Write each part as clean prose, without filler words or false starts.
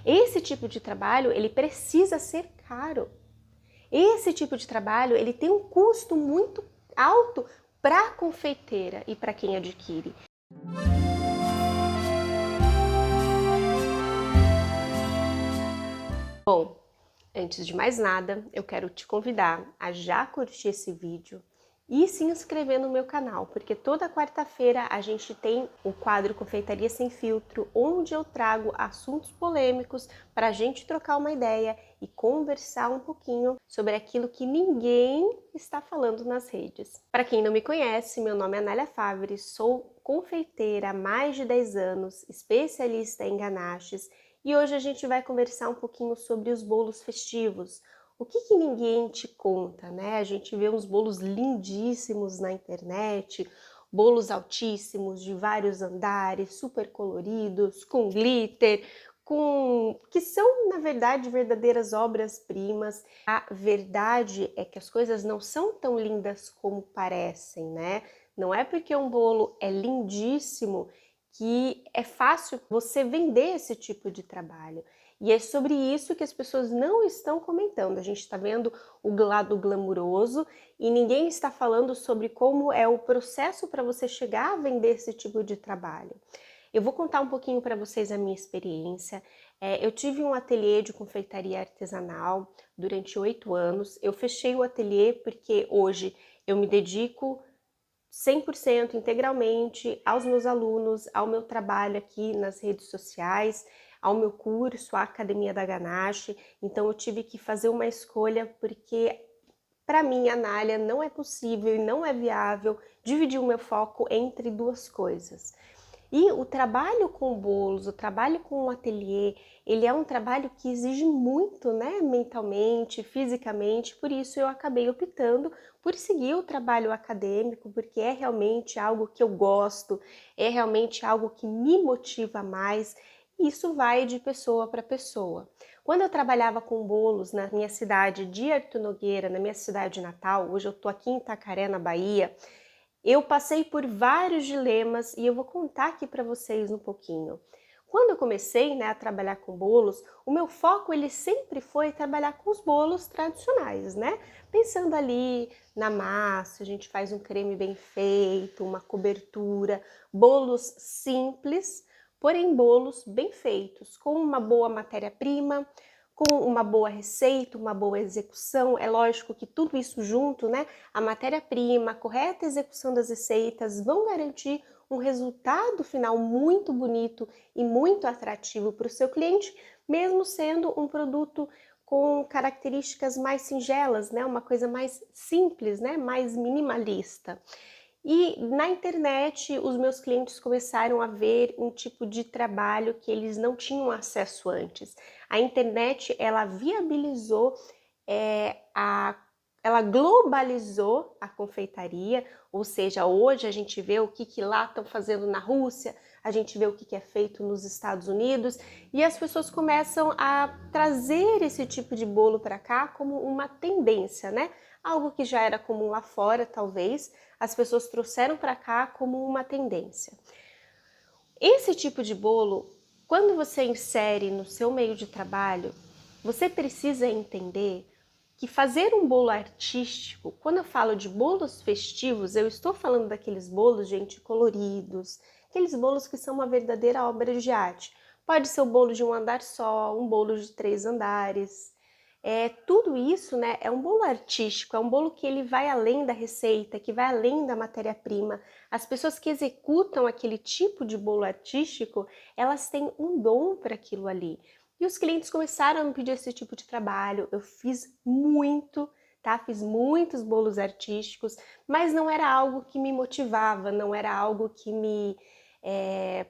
Esse tipo de trabalho, ele precisa ser caro. Esse tipo de trabalho, ele tem um custo muito alto para a confeiteira e para quem adquire. Bom, antes de mais nada, eu quero te convidar a já curtir esse vídeo e se inscrever no meu canal, porque toda quarta-feira a gente tem o quadro Confeitaria Sem Filtro, onde eu trago assuntos polêmicos para a gente trocar uma ideia e conversar um pouquinho sobre aquilo que ninguém está falando nas redes. Para quem não me conhece, meu nome é Anália Favre, sou confeiteira há mais de 10 anos, especialista em ganaches, e hoje a gente vai conversar um pouquinho sobre os bolos festivos. O que ninguém te conta, né? A gente vê uns bolos lindíssimos na internet, bolos altíssimos, de vários andares, super coloridos, com glitter, que são, na verdade, verdadeiras obras-primas. A verdade é que as coisas não são tão lindas como parecem, né? Não é porque um bolo é lindíssimo que é fácil você vender esse tipo de trabalho. E é sobre isso que as pessoas não estão comentando. A gente está vendo o lado glamuroso e ninguém está falando sobre como é o processo para você chegar a vender esse tipo de trabalho. Eu vou contar um pouquinho para vocês a minha experiência. Eu tive um ateliê de confeitaria artesanal durante 8 anos. Eu fechei o ateliê porque hoje eu me dedico 100% integralmente aos meus alunos, ao meu trabalho aqui nas redes sociais, ao meu curso, a Academia da Ganache. Então eu tive que fazer uma escolha porque para mim, Anália, não é possível e não é viável dividir o meu foco entre duas coisas. E o trabalho com bolos, o trabalho com o ateliê, ele é um trabalho que exige muito, né, mentalmente, fisicamente, por isso eu acabei optando por seguir o trabalho acadêmico, porque é realmente algo que eu gosto, é realmente algo que me motiva mais, e isso vai de pessoa para pessoa. Quando eu trabalhava com bolos na minha cidade de Artur Nogueira, na minha cidade natal, hoje eu tô aqui em Itacaré, na Bahia, eu passei por vários dilemas e eu vou contar aqui para vocês um pouquinho. Quando eu comecei, né, a trabalhar com bolos, o meu foco ele sempre foi trabalhar com os bolos tradicionais, né? Pensando ali na massa, a gente faz um creme bem feito, uma cobertura, bolos simples, porém bolos bem feitos, com uma boa matéria-prima, com uma boa receita, uma boa execução. É lógico que tudo isso junto, né, a matéria-prima, a correta execução das receitas vão garantir um resultado final muito bonito e muito atrativo para o seu cliente, mesmo sendo um produto com características mais singelas, né, uma coisa mais simples, né, mais minimalista. E na internet, os meus clientes começaram a ver um tipo de trabalho que eles não tinham acesso antes. A internet, ela viabilizou, ela globalizou a confeitaria, ou seja, hoje a gente vê o que lá estão fazendo na Rússia, a gente vê o que é feito nos Estados Unidos, e as pessoas começam a trazer esse tipo de bolo para cá como uma tendência, né? Algo que já era comum lá fora, talvez, as pessoas trouxeram para cá como uma tendência. Esse tipo de bolo, quando você insere no seu meio de trabalho, você precisa entender que fazer um bolo artístico, quando eu falo de bolos festivos, eu estou falando daqueles bolos, gente, coloridos, aqueles bolos que são uma verdadeira obra de arte. Pode ser o bolo de um andar só, um bolo de 3 andares, tudo isso, né, é um bolo artístico, é um bolo que ele vai além da receita, que vai além da matéria-prima. As pessoas que executam aquele tipo de bolo artístico, elas têm um dom para aquilo ali. E os clientes começaram a me pedir esse tipo de trabalho, eu fiz muito, tá? Fiz muitos bolos artísticos, mas não era algo que me motivava, não era algo que me...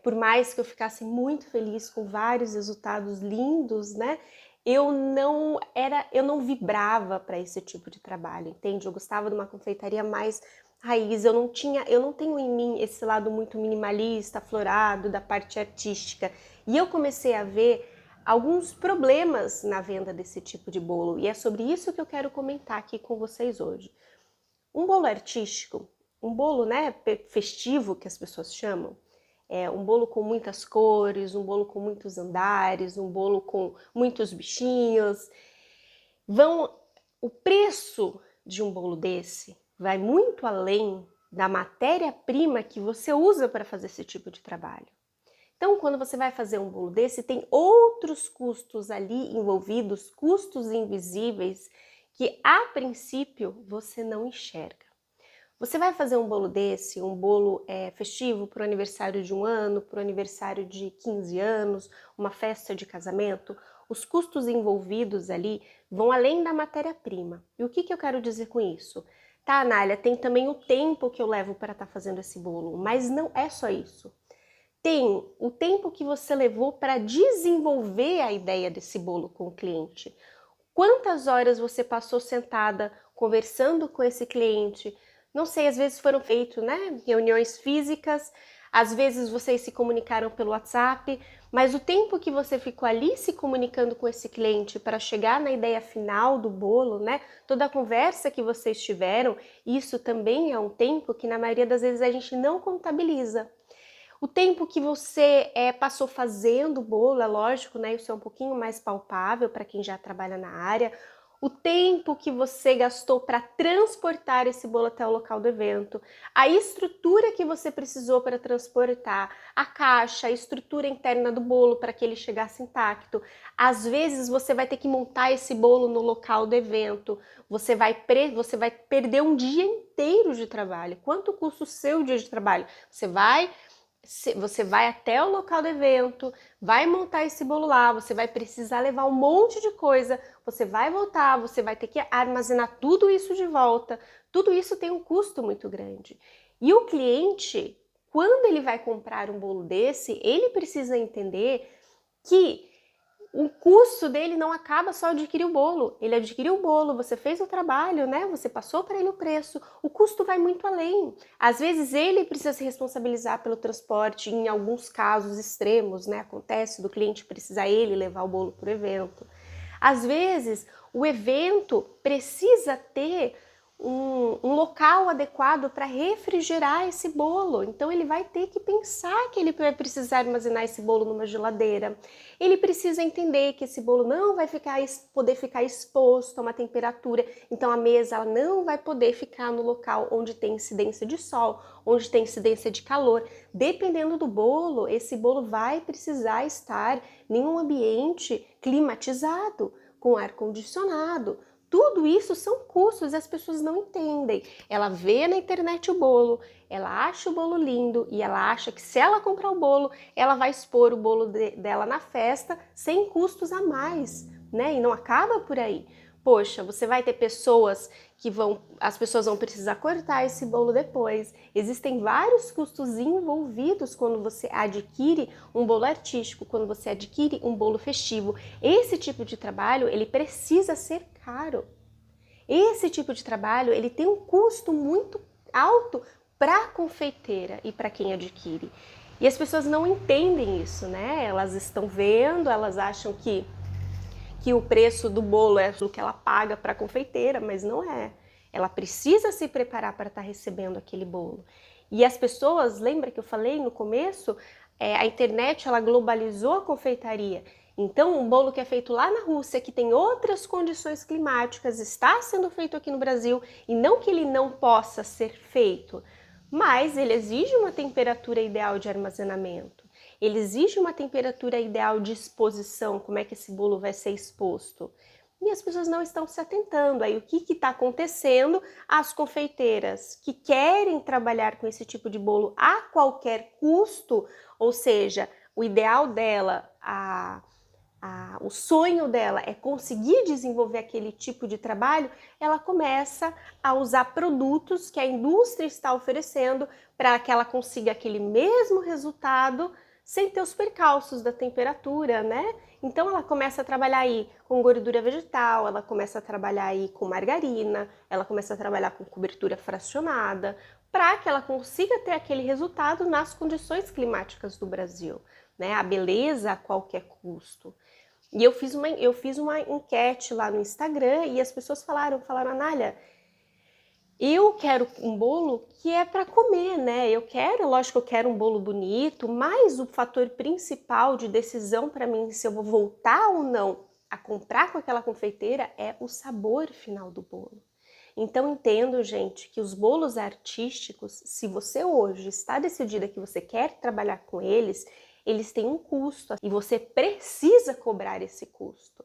por mais que eu ficasse muito feliz com vários resultados lindos, né? Eu não vibrava para esse tipo de trabalho, entende? Eu gostava de uma confeitaria mais raiz, eu não tenho em mim esse lado muito minimalista, aflorado, da parte artística. E eu comecei a ver alguns problemas na venda desse tipo de bolo, e é sobre isso que eu quero comentar aqui com vocês hoje. Um bolo artístico, um bolo, né, festivo, que as pessoas chamam, um bolo com muitas cores, um bolo com muitos andares, um bolo com muitos bichinhos. O preço de um bolo desse vai muito além da matéria-prima que você usa para fazer esse tipo de trabalho. Então, quando você vai fazer um bolo desse, tem outros custos ali envolvidos, custos invisíveis, que a princípio você não enxerga. Você vai fazer um bolo desse, um bolo festivo para o aniversário de 1 ano, para o aniversário de 15 anos, uma festa de casamento, os custos envolvidos ali vão além da matéria-prima. E o que eu quero dizer com isso? Tá, Anália, tem também o tempo que eu levo para estar fazendo esse bolo, mas não é só isso. Tem o tempo que você levou para desenvolver a ideia desse bolo com o cliente. Quantas horas você passou sentada conversando com esse cliente? Não sei, às vezes foram feitas, né, reuniões físicas, às vezes vocês se comunicaram pelo WhatsApp, mas o tempo que você ficou ali se comunicando com esse cliente para chegar na ideia final do bolo, né, toda a conversa que vocês tiveram, isso também é um tempo que na maioria das vezes a gente não contabiliza. O tempo que você passou fazendo o bolo, é lógico, né? Isso é um pouquinho mais palpável para quem já trabalha na área. O tempo que você gastou para transportar esse bolo até o local do evento, a estrutura que você precisou para transportar, a caixa, a estrutura interna do bolo para que ele chegasse intacto. Às vezes você vai ter que montar esse bolo no local do evento, você vai perder um dia inteiro de trabalho. Quanto custa o seu dia de trabalho? Você vai até o local do evento, vai montar esse bolo lá, você vai precisar levar um monte de coisa, você vai voltar, você vai ter que armazenar tudo isso de volta, tudo isso tem um custo muito grande. E o cliente, quando ele vai comprar um bolo desse, ele precisa entender que o custo dele não acaba só adquirir o bolo. Ele adquiriu o bolo, você fez o trabalho, né? Você passou para ele o preço. O custo vai muito além. Às vezes ele precisa se responsabilizar pelo transporte, em alguns casos extremos, né? Acontece do cliente precisar ele levar o bolo para o evento. Às vezes o evento precisa ter um local adequado para refrigerar esse bolo. Então ele vai ter que pensar que ele vai precisar armazenar esse bolo numa geladeira. Ele precisa entender que esse bolo não vai poder ficar exposto a uma temperatura. Então a mesa ela não vai poder ficar no local onde tem incidência de sol, onde tem incidência de calor. Dependendo do bolo, esse bolo vai precisar estar em um ambiente climatizado, com ar-condicionado. Tudo isso são custos e as pessoas não entendem. Ela vê na internet o bolo, ela acha o bolo lindo e ela acha que se ela comprar o bolo, ela vai expor o bolo dela na festa sem custos a mais, né? E não acaba por aí. Poxa, você vai ter pessoas as pessoas vão precisar cortar esse bolo depois. Existem vários custos envolvidos quando você adquire um bolo artístico, quando você adquire um bolo festivo. Esse tipo de trabalho, ele precisa ser caro. Esse tipo de trabalho, ele tem um custo muito alto para a confeiteira e para quem adquire. E as pessoas não entendem isso, né? Elas estão vendo, elas acham que o preço do bolo é o que ela paga para a confeiteira, mas não é. Ela precisa se preparar para estar recebendo aquele bolo. E as pessoas, lembra que eu falei no começo, a internet ela globalizou a confeitaria. Então, um bolo que é feito lá na Rússia, que tem outras condições climáticas, está sendo feito aqui no Brasil, e não que ele não possa ser feito, mas ele exige uma temperatura ideal de armazenamento. Ele exige uma temperatura ideal de exposição, como é que esse bolo vai ser exposto. E as pessoas não estão se atentando. Aí o que está acontecendo? As confeiteiras que querem trabalhar com esse tipo de bolo a qualquer custo, ou seja, o ideal dela, o sonho dela é conseguir desenvolver aquele tipo de trabalho, ela começa a usar produtos que a indústria está oferecendo para que ela consiga aquele mesmo resultado sem ter os percalços da temperatura, né? Então ela começa a trabalhar aí com gordura vegetal, ela começa a trabalhar aí com margarina, ela começa a trabalhar com cobertura fracionada, para que ela consiga ter aquele resultado nas condições climáticas do Brasil, né? A beleza a qualquer custo. E eu fiz uma enquete lá no Instagram e as pessoas falaram, Anália, Eu quero um bolo que é para comer, né? Lógico, eu quero um bolo bonito, mas o fator principal de decisão para mim se eu vou voltar ou não a comprar com aquela confeiteira é o sabor final do bolo. Então entendo, gente, que os bolos artísticos, se você hoje está decidida que você quer trabalhar com eles, eles têm um custo e você precisa cobrar esse custo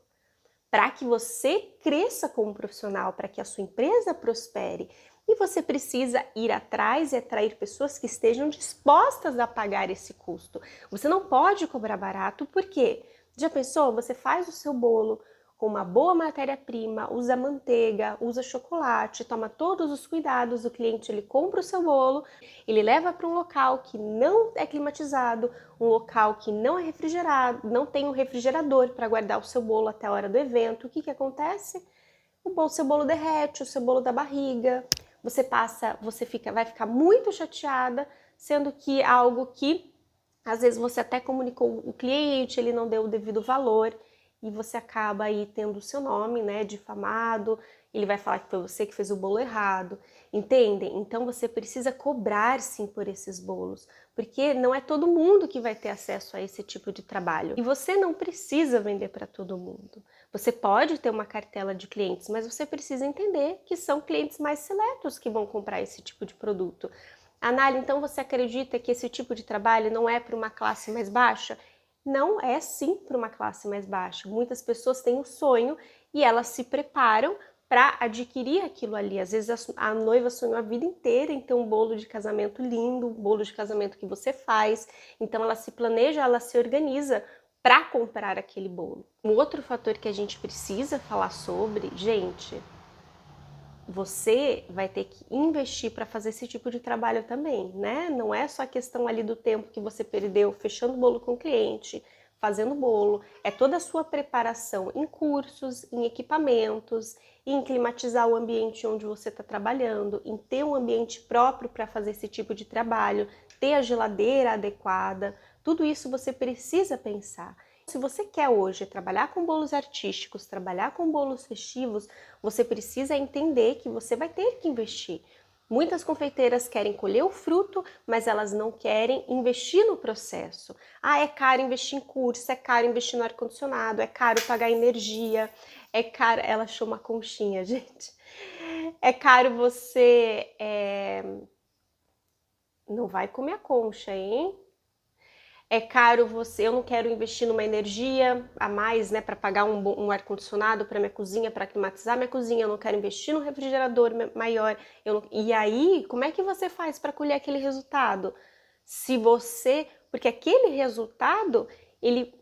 para que você cresça como profissional, para que a sua empresa prospere. E você precisa ir atrás e atrair pessoas que estejam dispostas a pagar esse custo. Você não pode cobrar barato, porque já pensou? Você faz o seu bolo com uma boa matéria-prima, usa manteiga, usa chocolate, toma todos os cuidados, o cliente ele compra o seu bolo, ele leva para um local que não é climatizado, um local que não é refrigerado, não tem um refrigerador para guardar o seu bolo até a hora do evento. O que que acontece? O seu bolo derrete, o seu bolo da barriga, vai ficar muito chateada, sendo que algo que às vezes você até comunicou o cliente, ele não deu o devido valor e você acaba aí tendo o seu nome, né, difamado, ele vai falar que foi você que fez o bolo errado, entendem? Então você precisa cobrar sim por esses bolos, porque não é todo mundo que vai ter acesso a esse tipo de trabalho. E você não precisa vender para todo mundo. Você pode ter uma cartela de clientes, mas você precisa entender que são clientes mais seletos que vão comprar esse tipo de produto. Anália, então você acredita que esse tipo de trabalho não é para uma classe mais baixa? Não é sim para uma classe mais baixa. Muitas pessoas têm um sonho e elas se preparam para adquirir aquilo ali. Às vezes a noiva sonhou a vida inteira em ter um bolo de casamento lindo, um bolo de casamento que você faz. Então ela se planeja, ela se organiza para comprar aquele bolo. Um outro fator que a gente precisa falar sobre, gente, você vai ter que investir para fazer esse tipo de trabalho também, né? Não é só a questão ali do tempo que você perdeu fechando bolo com o cliente, fazendo bolo, é toda a sua preparação em cursos, em equipamentos, em climatizar o ambiente onde você está trabalhando, em ter um ambiente próprio para fazer esse tipo de trabalho, ter a geladeira adequada, tudo isso você precisa pensar. Se você quer hoje trabalhar com bolos artísticos, trabalhar com bolos festivos, você precisa entender que você vai ter que investir. Muitas confeiteiras querem colher o fruto, mas elas não querem investir no processo. Ah, é caro investir em curso, é caro investir no ar-condicionado, é caro pagar energia, é caro... Ela achou uma conchinha, gente. É caro você... Não vai comer a concha, hein? É caro você, eu não quero investir numa energia a mais, né, para pagar um ar-condicionado para minha cozinha, para climatizar minha cozinha, eu não quero investir num refrigerador maior. E aí, como é que você faz para colher aquele resultado? Se você, porque aquele resultado, ele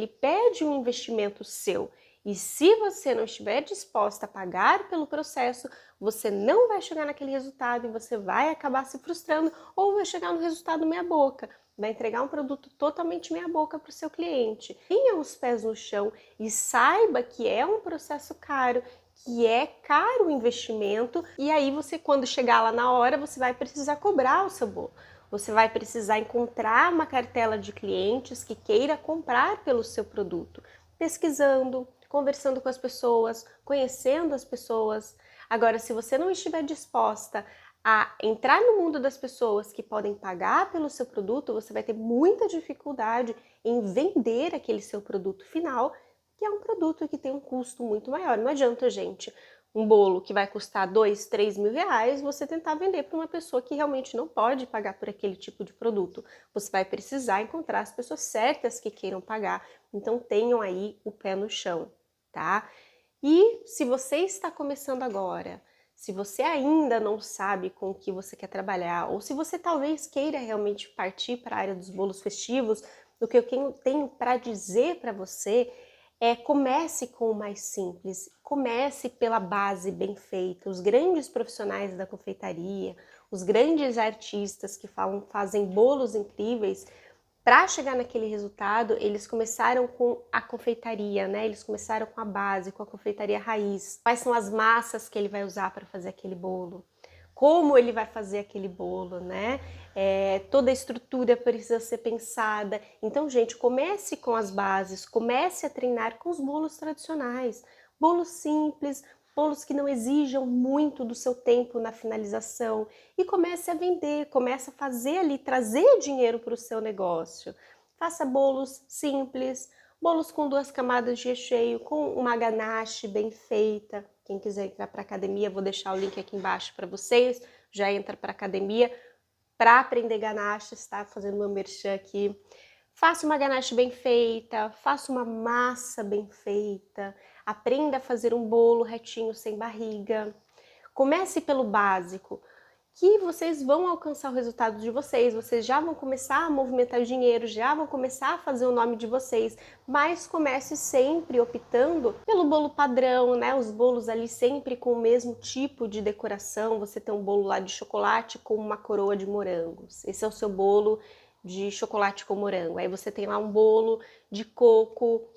pede um investimento seu. E se você não estiver disposta a pagar pelo processo, você não vai chegar naquele resultado e você vai acabar se frustrando ou vai chegar no resultado meia boca. Vai entregar um produto totalmente meia boca para o seu cliente. Tenha os pés no chão e saiba que é um processo caro, que é caro o investimento, e aí você, quando chegar lá na hora, você vai precisar cobrar o seu bolo. Você vai precisar encontrar uma cartela de clientes que queira comprar pelo seu produto, pesquisando, conversando com as pessoas, conhecendo as pessoas. Agora, se você não estiver disposta a entrar no mundo das pessoas que podem pagar pelo seu produto, você vai ter muita dificuldade em vender aquele seu produto final, que é um produto que tem um custo muito maior. Não adianta, gente, um bolo que vai custar 2, 3 mil reais, você tentar vender para uma pessoa que realmente não pode pagar por aquele tipo de produto. Você vai precisar encontrar as pessoas certas que queiram pagar. Então tenham aí o pé no chão, tá? E se você está começando agora, se você ainda não sabe com o que você quer trabalhar, ou se você talvez queira realmente partir para a área dos bolos festivos, o que eu tenho para dizer para você é: comece com o mais simples, comece pela base bem feita. Os grandes profissionais da confeitaria, os grandes artistas que fazem bolos incríveis, para chegar naquele resultado, eles começaram com a confeitaria, né? Eles começaram com a base, com a confeitaria raiz. Quais são as massas que ele vai usar para fazer aquele bolo? Como ele vai fazer aquele bolo, né? Toda a estrutura precisa ser pensada. Então, gente, comece com as bases, comece a treinar com os bolos tradicionais. Bolos simples, bolos que não exijam muito do seu tempo na finalização e comece a vender, comece a fazer ali, trazer dinheiro para o seu negócio. Faça bolos simples, bolos com 2 camadas de recheio, com uma ganache bem feita. Quem quiser entrar para a academia, vou deixar o link aqui embaixo para vocês, já entra para a academia para aprender ganache, está fazendo meu merchan aqui. Faça uma ganache bem feita, faça uma massa bem feita, aprenda a fazer um bolo retinho sem barriga. Comece pelo básico, que vocês vão alcançar o resultado de vocês já vão começar a movimentar dinheiro, já vão começar a fazer o nome de vocês, mas comece sempre optando pelo bolo padrão, né? Os bolos ali sempre com o mesmo tipo de decoração, você tem um bolo lá de chocolate com uma coroa de morangos, esse é o seu bolo de chocolate com morango. Aí você tem lá um bolo de coco,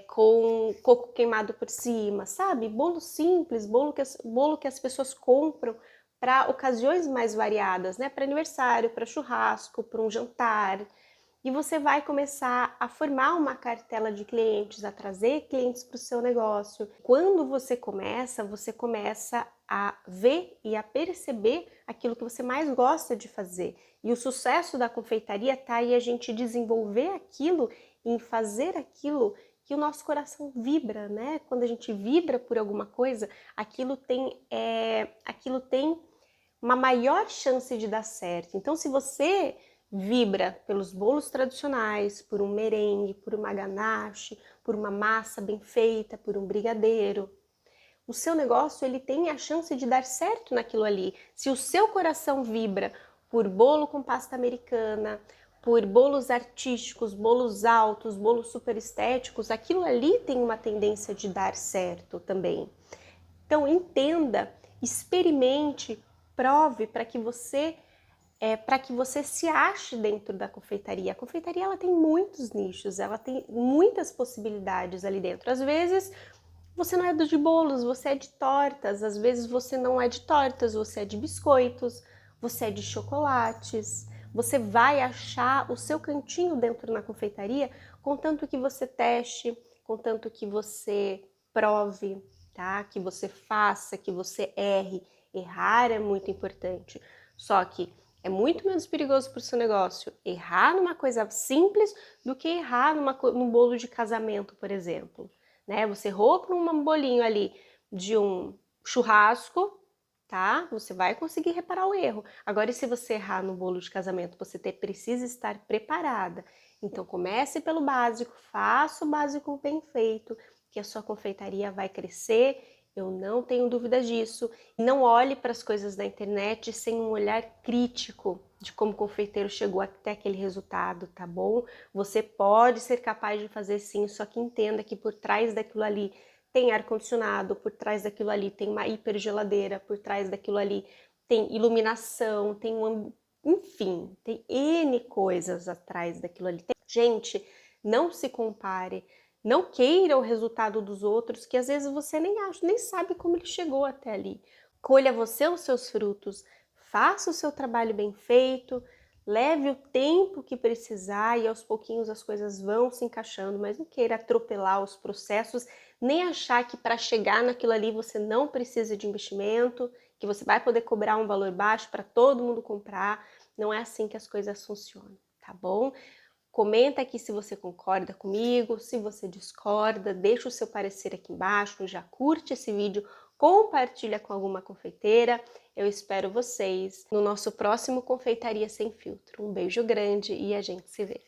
com coco queimado por cima, sabe? Bolo simples, bolo que as pessoas compram para ocasiões mais variadas, né? Para aniversário, para churrasco, para um jantar. E você vai começar a formar uma cartela de clientes, a trazer clientes para o seu negócio. Quando você começa a ver e a perceber aquilo que você mais gosta de fazer. E o sucesso da confeitaria está aí a gente desenvolver aquilo, em fazer aquilo que o nosso coração vibra, né? Quando a gente vibra por alguma coisa, aquilo tem uma maior chance de dar certo. Então, se você vibra pelos bolos tradicionais, por um merengue, por uma ganache, por uma massa bem feita, por um brigadeiro, o seu negócio ele tem a chance de dar certo naquilo ali. Se o seu coração vibra por bolo com pasta americana, por bolos artísticos, bolos altos, bolos super estéticos, aquilo ali tem uma tendência de dar certo também. Então entenda, experimente, prove para que você se ache dentro da confeitaria. A confeitaria ela tem muitos nichos, ela tem muitas possibilidades ali dentro. Às vezes você não é de bolos, você é de tortas. Às vezes você não é de tortas, você é de biscoitos, você é de chocolates. Você vai achar o seu cantinho dentro da confeitaria, contanto que você teste, contanto que você prove, tá? Que você faça, que você erre. Errar é muito importante. Só que é muito menos perigoso para o seu negócio errar numa coisa simples do que errar num bolo de casamento, por exemplo. Né? Você errou para um bolinho ali de um churrasco, tá? Você vai conseguir reparar o erro. Agora, e se você errar no bolo de casamento, você precisa estar preparada. Então, comece pelo básico, faça o básico bem feito, que a sua confeitaria vai crescer. Eu não tenho dúvida disso. Não olhe para as coisas da internet sem um olhar crítico de como o confeiteiro chegou até aquele resultado, tá bom? Você pode ser capaz de fazer sim, só que entenda que por trás daquilo ali tem ar-condicionado, por trás daquilo ali tem uma hipergeladeira, por trás daquilo ali tem iluminação, enfim, tem N coisas atrás daquilo ali. Gente, não se compare. Não queira o resultado dos outros, que às vezes você nem sabe como ele chegou até ali. Colha você os seus frutos, faça o seu trabalho bem feito, leve o tempo que precisar e aos pouquinhos as coisas vão se encaixando, mas não queira atropelar os processos, nem achar que para chegar naquilo ali você não precisa de investimento, que você vai poder cobrar um valor baixo para todo mundo comprar. Não é assim que as coisas funcionam, tá bom? Comenta aqui se você concorda comigo, se você discorda, deixa o seu parecer aqui embaixo, já curte esse vídeo, compartilha com alguma confeiteira. Eu espero vocês no nosso próximo Confeitaria Sem Filtro. Um beijo grande e a gente se vê!